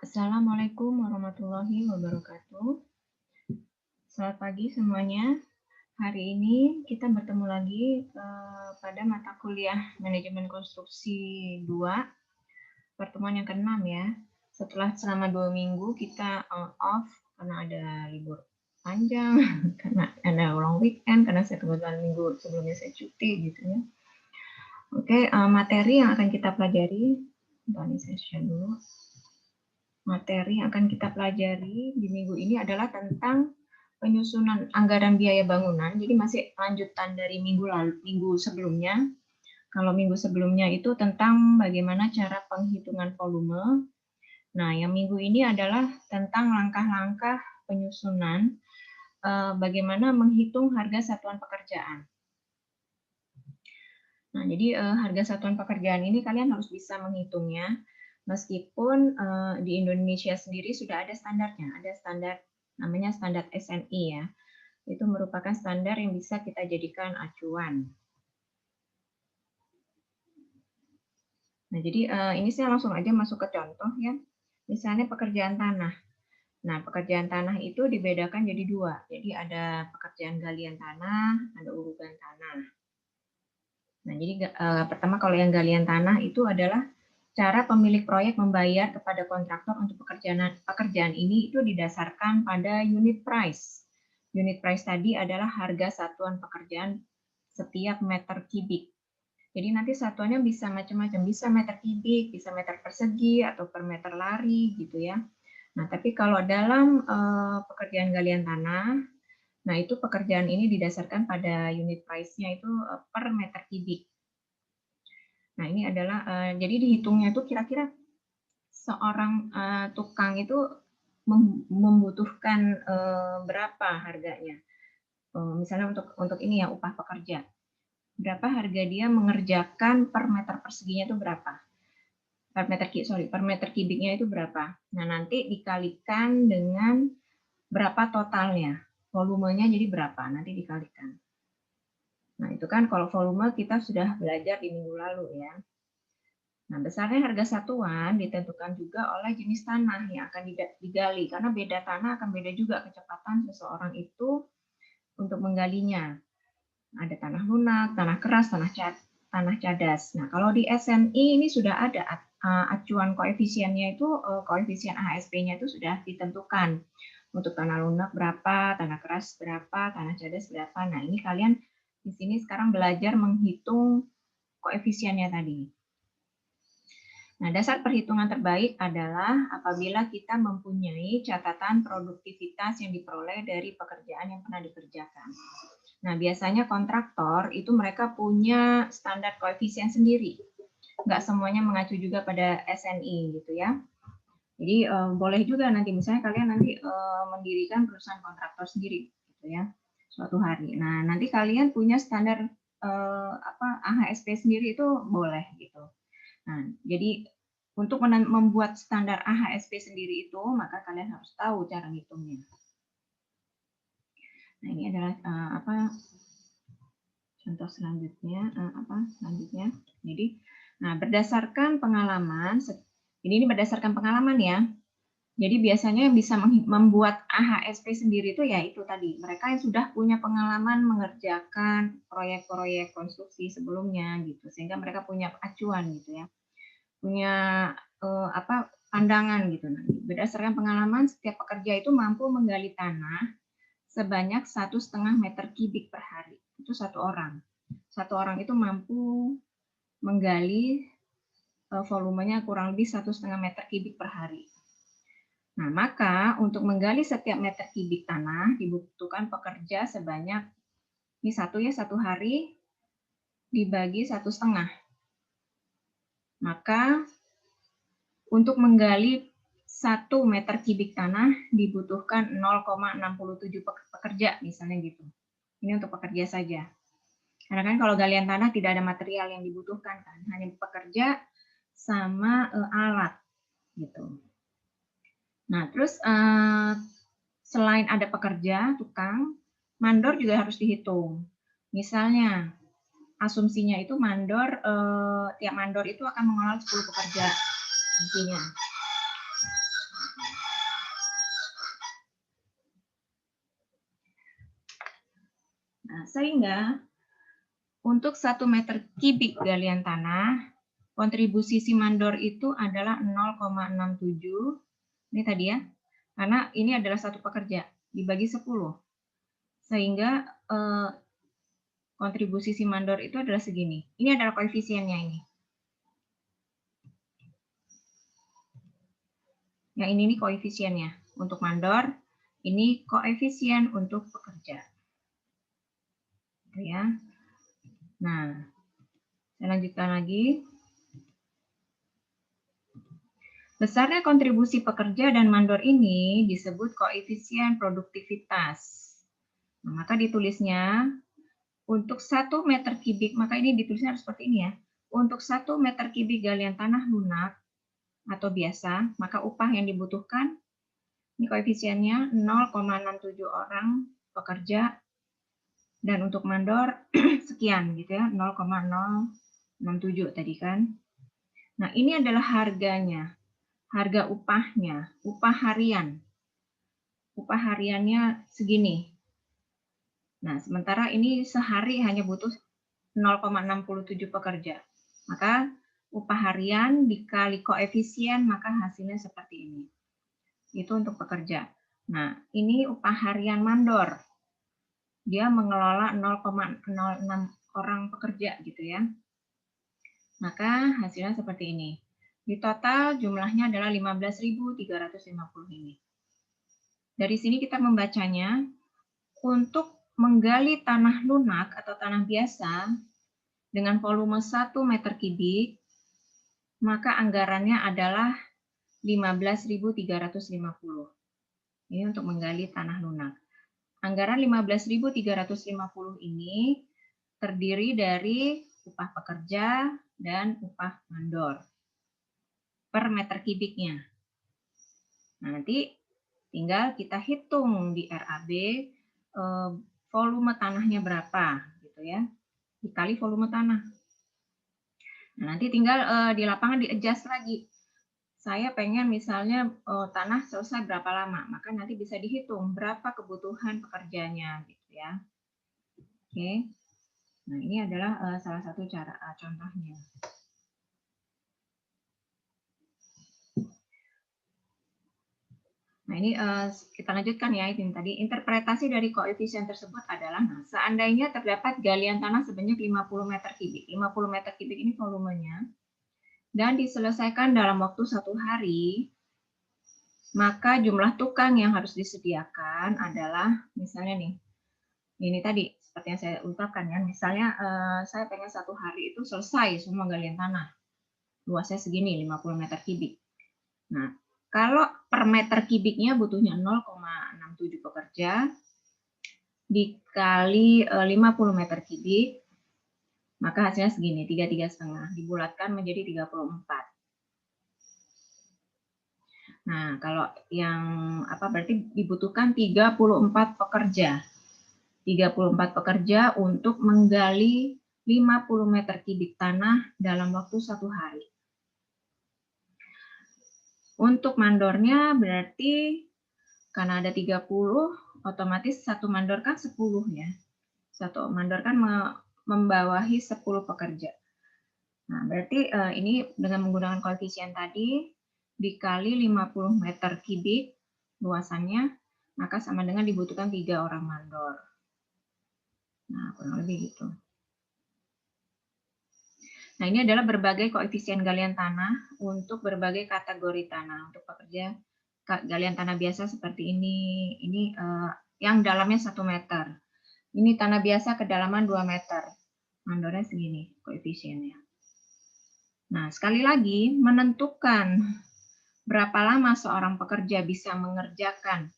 Assalamualaikum warahmatullahi wabarakatuh. Selamat pagi semuanya. Hari ini kita bertemu lagi pada mata kuliah Manajemen Konstruksi 2, pertemuan yang ke-6 ya. Setelah selama 2 minggu kita off karena ada libur panjang, karena ada long weekend, karena saya kebetulan minggu sebelumnya saya cuti gitu ya. Oke, materi yang akan kita pelajari, ini saya share dulu. Materi yang akan kita pelajari di minggu ini adalah tentang penyusunan anggaran biaya bangunan. Jadi masih lanjutan dari minggu sebelumnya. Kalau minggu sebelumnya itu tentang bagaimana cara penghitungan volume. Nah, yang minggu ini adalah tentang langkah-langkah penyusunan bagaimana menghitung harga satuan pekerjaan. Nah, jadi harga satuan pekerjaan ini kalian harus bisa menghitungnya. Meskipun di Indonesia sendiri sudah ada standarnya, ada standar namanya standar SNI ya. Itu merupakan standar yang bisa kita jadikan acuan. Nah, jadi ini saya langsung aja masuk ke contoh ya. Misalnya pekerjaan tanah. Nah, pekerjaan tanah itu dibedakan jadi dua. Jadi ada pekerjaan galian tanah, ada urugan tanah. Nah, jadi pertama kalau yang galian tanah itu adalah cara pemilik proyek membayar kepada kontraktor untuk pekerjaan ini itu didasarkan pada unit price. Unit price tadi adalah harga satuan pekerjaan setiap meter kubik. Jadi nanti satuannya bisa macam-macam, bisa meter kubik, bisa meter persegi, atau per meter lari gitu ya. Nah, tapi kalau dalam pekerjaan galian tanah, nah itu pekerjaan ini didasarkan pada unit price-nya itu per meter kubik. Nah, ini adalah jadi dihitungnya itu kira-kira seorang tukang itu membutuhkan berapa harganya. Misalnya untuk ini ya upah pekerja. Berapa harga dia mengerjakan per meter perseginya itu berapa? Per meter kubiknya itu berapa? Nah, nanti dikalikan dengan berapa totalnya. Volumenya jadi berapa? Nanti dikalikan. Nah, itu kan kalau volume kita sudah belajar di minggu lalu ya. Nah, besarnya harga satuan ditentukan juga oleh jenis tanah yang akan digali, karena beda tanah akan beda juga kecepatan seseorang itu untuk menggalinya. Ada tanah lunak, tanah keras, tanah cadas. Nah, kalau di SNI ini sudah ada acuan koefisiennya itu, koefisien AHSP-nya itu sudah ditentukan. Untuk tanah lunak berapa, tanah keras berapa, tanah cadas berapa. Nah, ini kalian di sini sekarang belajar menghitung koefisiennya tadi. Nah, dasar perhitungan terbaik adalah apabila kita mempunyai catatan produktivitas yang diperoleh dari pekerjaan yang pernah dikerjakan. Nah, biasanya kontraktor itu mereka punya standar koefisien sendiri. Nggak semuanya mengacu juga pada SNI gitu ya. Jadi boleh juga nanti misalnya kalian nanti mendirikan perusahaan kontraktor sendiri gitu ya suatu hari. Nah, nanti kalian punya standar AHSP sendiri itu boleh gitu. Nah, jadi untuk membuat standar AHSP sendiri itu, maka kalian harus tahu cara ngitungnya. Nah, ini adalah contoh selanjutnya. Jadi, nah berdasarkan pengalaman, ini berdasarkan pengalaman ya. Jadi biasanya yang bisa membuat AHSP sendiri itu ya itu tadi, mereka yang sudah punya pengalaman mengerjakan proyek-proyek konstruksi sebelumnya gitu, sehingga mereka punya acuan gitu ya. Punya pandangan gitu. Nah, berdasarkan pengalaman, setiap pekerja itu mampu menggali tanah sebanyak 1,5 meter kubik per hari. Itu satu orang. Satu orang itu mampu menggali volumenya kurang lebih 1,5 meter kubik per hari. Nah, maka untuk menggali setiap meter kubik tanah dibutuhkan pekerja sebanyak ini satu hari dibagi 1,5. Maka untuk menggali 1 meter kubik tanah dibutuhkan 0,67 pekerja misalnya gitu. Ini untuk pekerja saja. Karena kan kalau galian tanah tidak ada material yang dibutuhkan kan, hanya pekerja sama alat gitu. Nah, terus selain ada pekerja, tukang, mandor juga harus dihitung. Misalnya, asumsinya itu tiap mandor itu akan mengelola 10 pekerja. intinya. Nah, sehingga untuk 1 meter kubik galian tanah, kontribusi si mandor itu adalah 0,67. Ini tadi ya, karena ini adalah satu pekerja, dibagi 10. Sehingga kontribusi si mandor itu adalah segini. Ini adalah koefisiennya ini. Yang ini nih koefisiennya. Untuk mandor, ini koefisien untuk pekerja. Gitu ya. Nah, saya lanjutkan lagi. Besarnya kontribusi pekerja dan mandor ini disebut koefisien produktivitas. Nah, maka ditulisnya untuk 1 meter kubik, maka ini ditulisnya harus seperti ini ya. Untuk 1 meter kubik galian tanah lunak atau biasa, maka upah yang dibutuhkan, ini koefisiennya 0,67 orang pekerja, dan untuk mandor sekian gitu ya, 0,067 tadi kan. Nah, ini adalah harganya, harga upahnya, upah harian. Upah hariannya segini. Nah, sementara ini sehari hanya butuh 0,67 pekerja. Maka upah harian dikali koefisien, maka hasilnya seperti ini. Itu untuk pekerja. Nah, ini upah harian mandor. Dia mengelola 0,06 orang pekerja gitu ya. Maka hasilnya seperti ini. Di total jumlahnya adalah 15.350 ini. Dari sini kita membacanya, untuk menggali tanah lunak atau tanah biasa dengan volume 1 meter kubik, maka anggarannya adalah 15.350. Ini untuk menggali tanah lunak. Anggaran 15.350 ini terdiri dari upah pekerja dan upah mandor per meter kubiknya. Nah, nanti tinggal kita hitung di RAB volume tanahnya berapa gitu ya, dikali volume tanah. Nah, nanti tinggal di lapangan di-adjust lagi. Saya pengen misalnya tanah selesai berapa lama, maka nanti bisa dihitung berapa kebutuhan pekerjanya gitu ya. Oke. Nah, ini adalah salah satu cara contohnya. Nah, ini kita lanjutkan ya. Ini tadi interpretasi dari koefisien tersebut adalah, nah, seandainya terdapat galian tanah sebanyak 50 meter kubik. 50 meter kubik ini volumenya, dan diselesaikan dalam waktu 1 hari, maka jumlah tukang yang harus disediakan adalah, misalnya nih, ini tadi seperti yang saya ungkapkan ya, misalnya saya pengen 1 hari itu selesai semua galian tanah, luasnya segini 50 meter kubik. Nah, kalau per meter kubiknya butuhnya 0,67 pekerja dikali 50 meter kubik, maka hasilnya segini, 33,5, dibulatkan menjadi 34. Nah, kalau yang berarti dibutuhkan 34 pekerja. 34 pekerja untuk menggali 50 meter kubik tanah dalam waktu 1 hari. Untuk mandornya berarti karena ada 30, otomatis satu mandor kan 10 ya. Satu mandor kan membawahi 10 pekerja. Nah, berarti ini dengan menggunakan koefisien tadi dikali 50 meter kubik luasannya, maka sama dengan dibutuhkan 3 orang mandor. Nah, kurang lebih gitu. Nah, ini adalah berbagai koefisien galian tanah untuk berbagai kategori tanah. Untuk pekerja galian tanah biasa seperti ini yang dalamnya 1 meter. Ini tanah biasa kedalaman 2 meter. Mandornya segini koefisiennya. Nah, sekali lagi menentukan berapa lama seorang pekerja bisa mengerjakan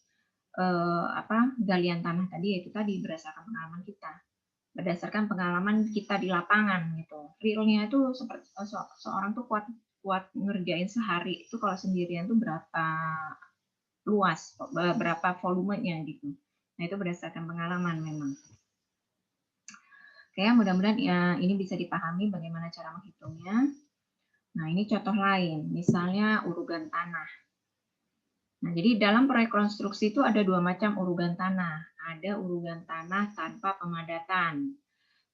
galian tanah tadi, yaitu tadi berdasarkan pengalaman kita. Berdasarkan pengalaman kita di lapangan gitu. Realnya itu seperti seorang tuh kuat ngerjain sehari itu kalau sendirian tuh berapa luas, berapa volumenya gitu. Nah, itu berdasarkan pengalaman memang. Oke, mudah-mudahan ya ini bisa dipahami bagaimana cara menghitungnya. Nah, ini contoh lain, misalnya urugan tanah. Nah, jadi dalam proyek konstruksi itu ada dua macam urugan tanah. Ada urugan tanah tanpa pemadatan.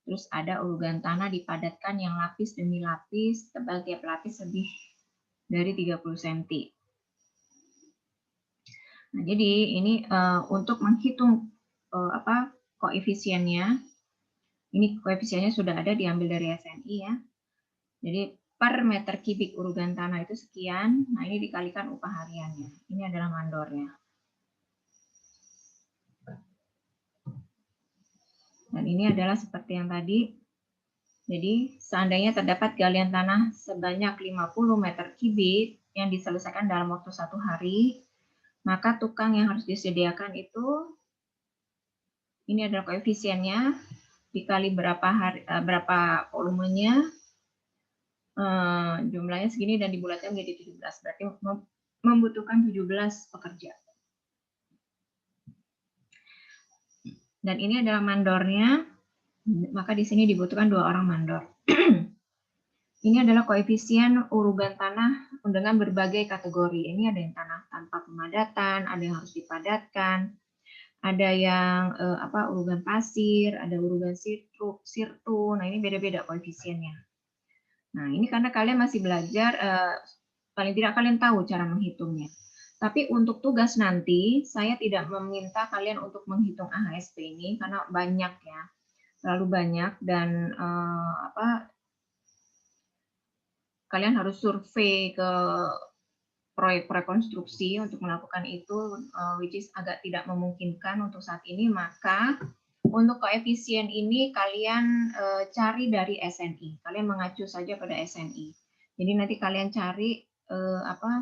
Terus ada urugan tanah dipadatkan yang lapis demi lapis, tebal tiap lapis lebih dari 30 cm. Nah, jadi ini untuk menghitung koefisiennya, ini koefisiennya sudah ada diambil dari SNI ya. Jadi per meter kubik urugan tanah itu sekian, nah ini dikalikan upah hariannya. Ini adalah mandornya. Dan ini adalah seperti yang tadi. Jadi seandainya terdapat galian tanah sebanyak 50 meter kubik yang diselesaikan dalam waktu 1 hari, maka tukang yang harus disediakan itu, ini adalah koefisiennya, dikali berapa volumenya, jumlahnya segini dan dibulatkan menjadi 17. Berarti membutuhkan 17 pekerja. Dan ini adalah mandornya, maka di sini dibutuhkan 2 orang mandor. Ini adalah koefisien urugan tanah dengan berbagai kategori. Ini ada yang tanah tanpa pemadatan, ada yang harus dipadatkan, ada yang urugan pasir, ada urugan sirtu. Nah, ini beda-beda koefisiennya. Nah, ini karena kalian masih belajar, paling tidak kalian tahu cara menghitungnya. Tapi untuk tugas nanti, saya tidak meminta kalian untuk menghitung AHSP ini karena banyak ya, terlalu banyak dan kalian harus survei ke proyek-proyek konstruksi untuk melakukan itu, which is agak tidak memungkinkan untuk saat ini. Maka untuk koefisien ini kalian cari dari SNI. Kalian mengacu saja pada SNI. Jadi nanti kalian cari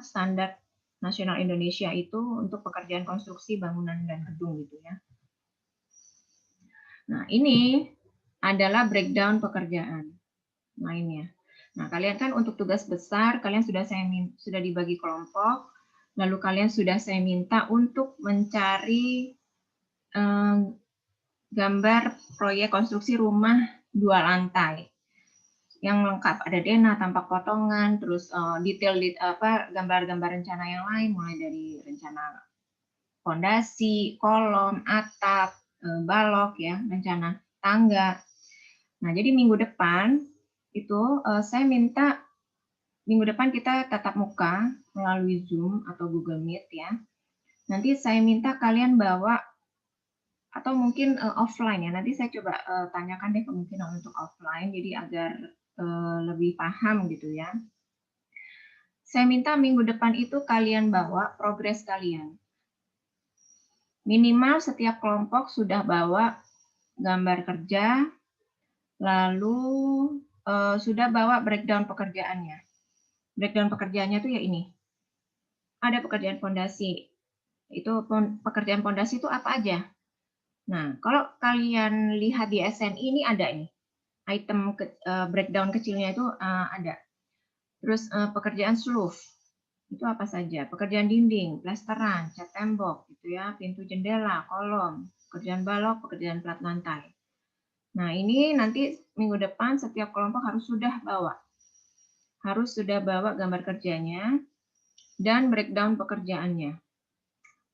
standar nasional Indonesia itu untuk pekerjaan konstruksi bangunan dan gedung gitu ya. Nah, ini adalah breakdown pekerjaan lainnya. Nah, kalian kan untuk tugas besar, kalian sudah dibagi kelompok, lalu kalian sudah saya minta untuk mencari gambar proyek konstruksi rumah 2 lantai yang lengkap, ada denah, tampak potongan, terus detail gambar-gambar rencana yang lain, mulai dari rencana fondasi, kolom, atap, balok ya, rencana tangga. Nah, jadi minggu depan itu saya minta minggu depan kita tatap muka melalui Zoom atau Google Meet ya. Nanti saya minta kalian bawa atau mungkin offline ya. Nanti saya coba tanyakan deh kemungkinan untuk offline jadi agar lebih paham gitu ya. Saya minta minggu depan itu kalian bawa progres kalian. Minimal setiap kelompok sudah bawa gambar kerja, lalu sudah bawa breakdown pekerjaannya. Breakdown pekerjaannya tuh ya ini. Ada pekerjaan fondasi. Itu pekerjaan fondasi itu apa aja? Nah, kalau kalian lihat di SNI ini ada ini. Item breakdown kecilnya itu ada. Terus pekerjaan sloof. Itu apa saja? Pekerjaan dinding, plesteran, cat tembok gitu ya, pintu jendela, kolom, pekerjaan balok, pekerjaan plat lantai. Nah, ini nanti minggu depan setiap kelompok harus sudah bawa. Harus sudah bawa gambar kerjanya dan breakdown pekerjaannya.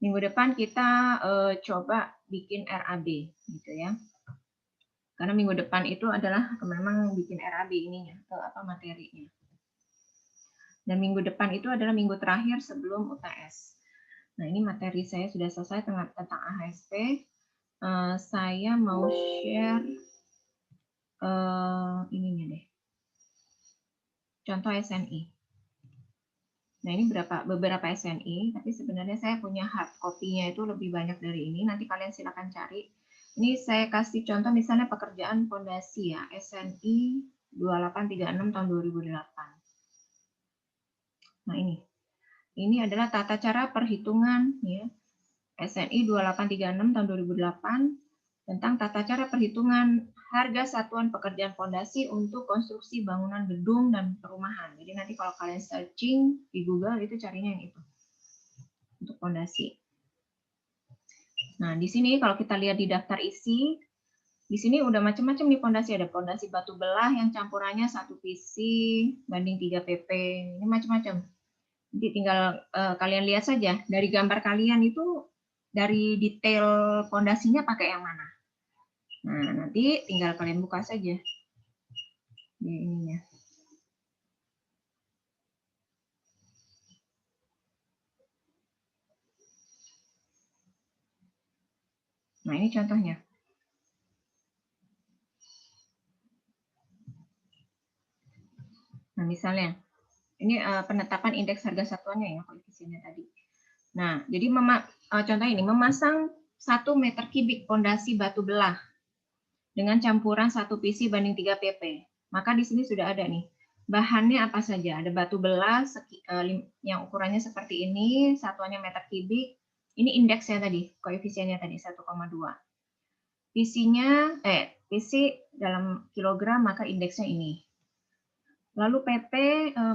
Minggu depan kita coba bikin RAB gitu ya. Karena minggu depan itu adalah memang bikin RAB ininya, materinya. Dan minggu depan itu adalah minggu terakhir sebelum UTS. Nah, ini materi saya sudah selesai tentang AHSP. Saya mau share ininya deh. Contoh SNI. Nah, ini beberapa SNI, tapi sebenarnya saya punya hard copy-nya itu lebih banyak dari ini. Nanti kalian silakan cari. Ini saya kasih contoh misalnya pekerjaan fondasi ya, SNI 2836 tahun 2008. Nah, ini adalah tata cara perhitungan ya. SNI 2836 tahun 2008 tentang tata cara perhitungan harga satuan pekerjaan fondasi untuk konstruksi bangunan gedung dan perumahan. Jadi nanti kalau kalian searching di Google itu carinya yang itu untuk fondasi. Nah, di sini kalau kita lihat di daftar isi, Di sini udah macam-macam nih pondasi. Ada pondasi batu belah yang campurannya 1 PC banding 3 PP. Ini macam-macam. Nanti tinggal kalian lihat saja. Dari gambar kalian itu, dari detail pondasinya pakai yang mana. Nah, nanti tinggal kalian buka saja. Di ininya. Nah, ini contohnya. Nah, misalnya, ini penetapan indeks harga satuannya ya, koefisiennya tadi. Nah, jadi contoh ini, memasang 1 meter kubik pondasi batu belah dengan campuran 1 PC banding 3 PP. Maka di sini sudah ada nih, bahannya apa saja. Ada batu belah yang ukurannya seperti ini, satuannya meter kubik. Ini indeksnya tadi, koefisiennya tadi 1,2. PC dalam kilogram, maka indeksnya ini. Lalu PP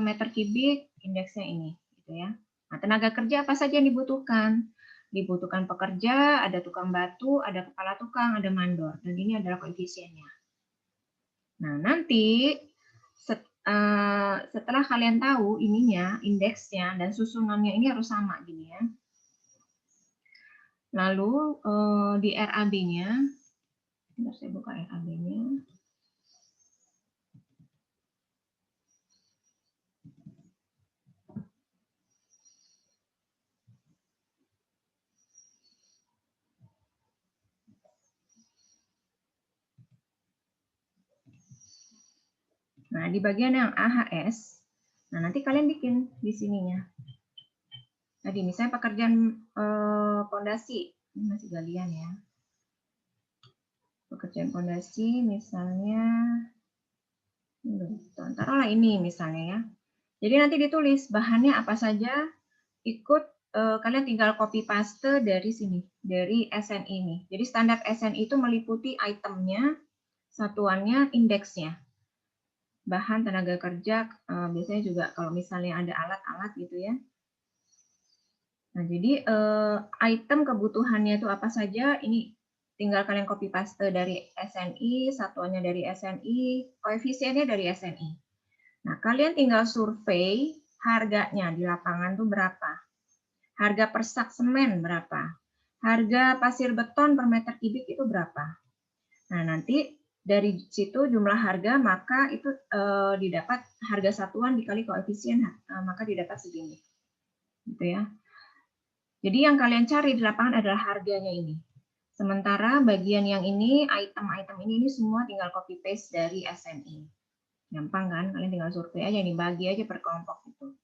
meter kubik, indeksnya ini, gitu ya. Nah, tenaga kerja apa saja yang dibutuhkan? Dibutuhkan pekerja, ada tukang batu, ada kepala tukang, ada mandor, dan ini adalah koefisiennya. Nah, nanti setelah kalian tahu ininya, indeksnya dan susunannya ini harus sama gini ya. Lalu di RAB-nya, saya buka RAB-nya. Nah, di bagian yang AHS, nah nanti kalian bikin di sininya. Tadi misalnya pekerjaan pondasi, ini masih galian ya. Pekerjaan pondasi misalnya, taruhlah ini misalnya ya. Jadi nanti ditulis bahannya apa saja, ikut kalian tinggal copy paste dari sini, dari SNI ini. Jadi standar SNI itu meliputi itemnya, satuannya, indeksnya. Bahan, tenaga kerja, biasanya juga kalau misalnya ada alat-alat gitu ya. Nah, jadi item kebutuhannya itu apa saja, ini tinggal kalian copy paste dari SNI, satuannya dari SNI, koefisiennya dari SNI. Nah, kalian tinggal survei harganya di lapangan tuh berapa. Harga per sak semen berapa. Harga pasir beton per meter kubik itu berapa. Nah, nanti dari situ jumlah harga, maka itu didapat harga satuan dikali koefisien, maka didapat segini. Gitu ya. Jadi yang kalian cari di lapangan adalah harganya ini. Sementara bagian yang ini, item-item ini semua tinggal copy paste dari SNI. Gampang kan? Kalian tinggal survei aja nih, bagi aja per kelompok itu.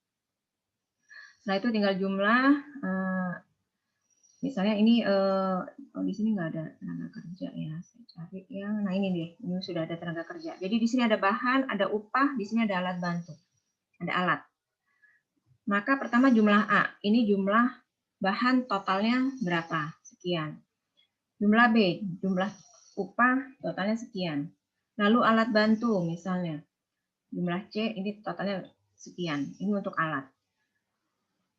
Setelah itu tinggal jumlah, misalnya ini di sini nggak ada tenaga kerja ya. Saya cari yang, nah ini deh, ini sudah ada tenaga kerja. Jadi di sini ada bahan, ada upah, di sini ada alat bantu, ada alat. Maka pertama jumlah A, ini jumlah bahan totalnya berapa? Sekian. Jumlah B, jumlah upah totalnya sekian. Lalu alat bantu misalnya, jumlah C ini totalnya sekian. Ini untuk alat.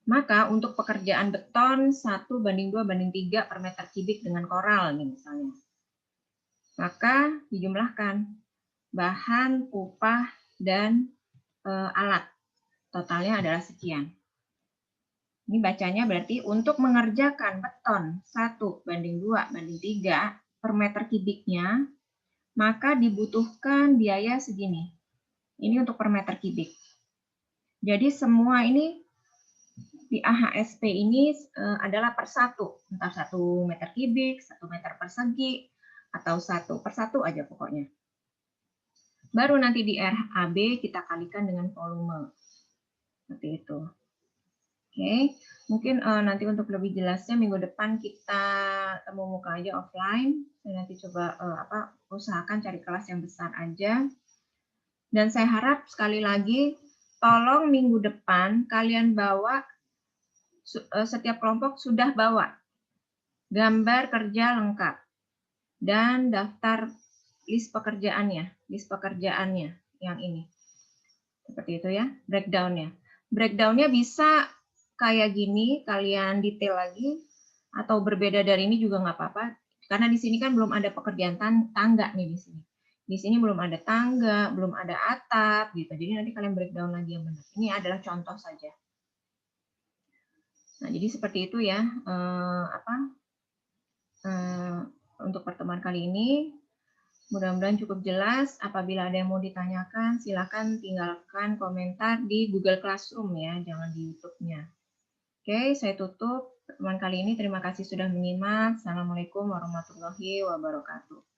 Maka untuk pekerjaan beton 1:2:3 per meter kubik dengan koral nih misalnya. Maka dijumlahkan bahan, upah, dan alat. Totalnya adalah sekian. Ini bacanya berarti untuk mengerjakan beton 1:2:3 per meter kubiknya, maka dibutuhkan biaya segini. Ini untuk per meter kubik. Jadi semua ini di AHSP ini adalah per satu, entah 1 meter kubik, 1 meter persegi, atau 1/1 aja pokoknya. Baru nanti di RAB kita kalikan dengan volume. Seperti itu. Oke, mungkin nanti untuk lebih jelasnya minggu depan kita temu muka aja offline. Saya nanti coba usahakan cari kelas yang besar aja. Dan saya harap sekali lagi, tolong minggu depan kalian bawa, setiap kelompok sudah bawa gambar kerja lengkap dan daftar list pekerjaannya yang ini. Seperti itu ya, breakdown-nya. Breakdown-nya bisa kayak gini, kalian detail lagi, atau berbeda dari ini juga nggak apa-apa. Karena di sini kan belum ada pekerjaan tangga nih di sini. Di sini belum ada tangga, belum ada atap gitu. Jadi nanti kalian breakdown lagi yang benar. Ini adalah contoh saja. Nah, jadi seperti itu ya. Untuk pertemuan kali ini. Mudah-mudahan cukup jelas. Apabila ada yang mau ditanyakan, silakan tinggalkan komentar di Google Classroom ya, jangan di YouTube-nya. Oke, saya tutup pertemuan kali ini. Terima kasih sudah menyimak. Assalamualaikum warahmatullahi wabarakatuh.